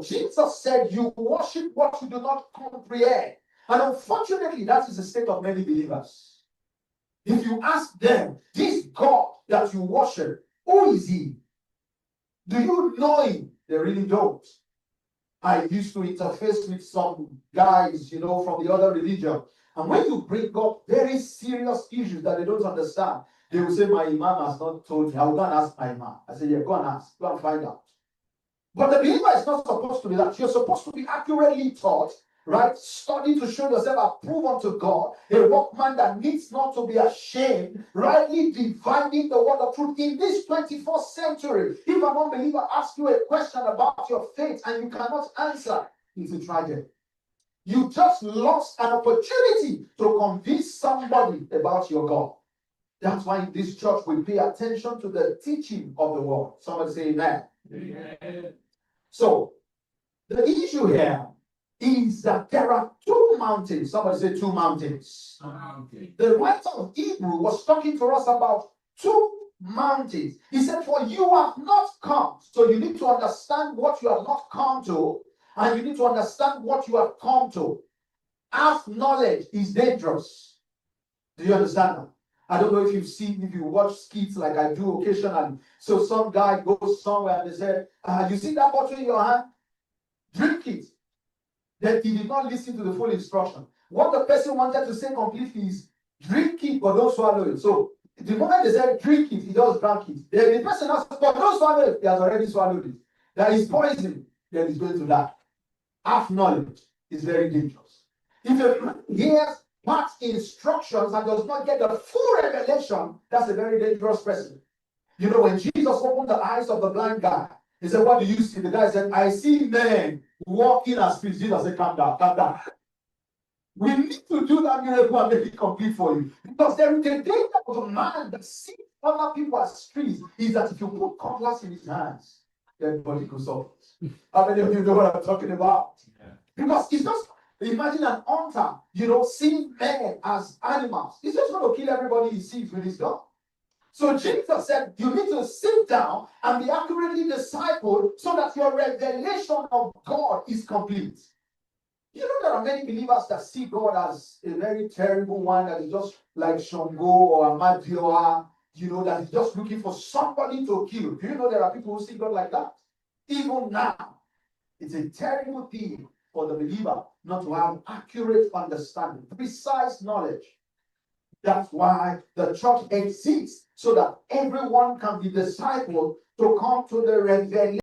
Jesus said, you worship what you do not comprehend. And unfortunately, that is the state of many believers. If you ask them, this God that you worship, who is he? Do you know him? They really don't. I used to interface with some guys, from the other religion. And when you bring up very serious issues that they don't understand, they will say, my imam has not told me. I will go and ask my imam. I say, yeah, go and ask. Go and find out. But the believer is not supposed to be that. You're supposed to be accurately taught, right? Study to show yourself approved unto God, a workman that needs not to be ashamed, rightly dividing the word of truth. In this 21st century, if an unbeliever asks you a question about your faith and you cannot answer, it's a tragedy. You just lost an opportunity to convince somebody about your God. That's why in this church we pay attention to the teaching of the word. Somebody say amen. Amen. So, the issue here is that there are two mountains. Somebody say two mountains. Okay. The writer of Hebrew was talking to us about two mountains. He said, for you have not come. So you need to understand what you have not come to, and you need to understand what you have come to. Half knowledge is dangerous. Do you understand that? I don't know if you watch skits like I do occasionally. So some guy goes somewhere and they say, you see that bottle in your hand? Drink it. Then he did not listen to the full instruction. What the person wanted to say completely is, drink it, but don't swallow it. So the moment they said drink it, he just drank it. Then the person asked, but don't swallow it. He has already swallowed it. That is poison. Then he's going to die. Half knowledge is very dangerous. If a man hears part instructions and does not get the full revelation, that's a very dangerous person. When Jesus opened the eyes of the blind guy, he said, what do you see? The guy said, I see men walking as spirits. Jesus said, calm down, calm down. We need to do that miracle and make it complete for you. Because there is a danger of a man that sees other people as spirits is that if you put cutlass in his hands, then body could suffer. How many of you know what I'm talking about? Yeah. Because it's just, imagine an hunter, seeing men as animals. He's just going to kill everybody he sees with his gun. So Jesus said, you need to sit down and be accurately discipled so that your revelation of God is complete. There are many believers that see God as a very terrible one that is just like Shango or Amadioa, that is just looking for somebody to kill. Do you know there are people who see God like that? Even now, it's a terrible thing for the believer not to have accurate understanding, precise knowledge. That's why the church exists, so that everyone can be discipled to come to the revelation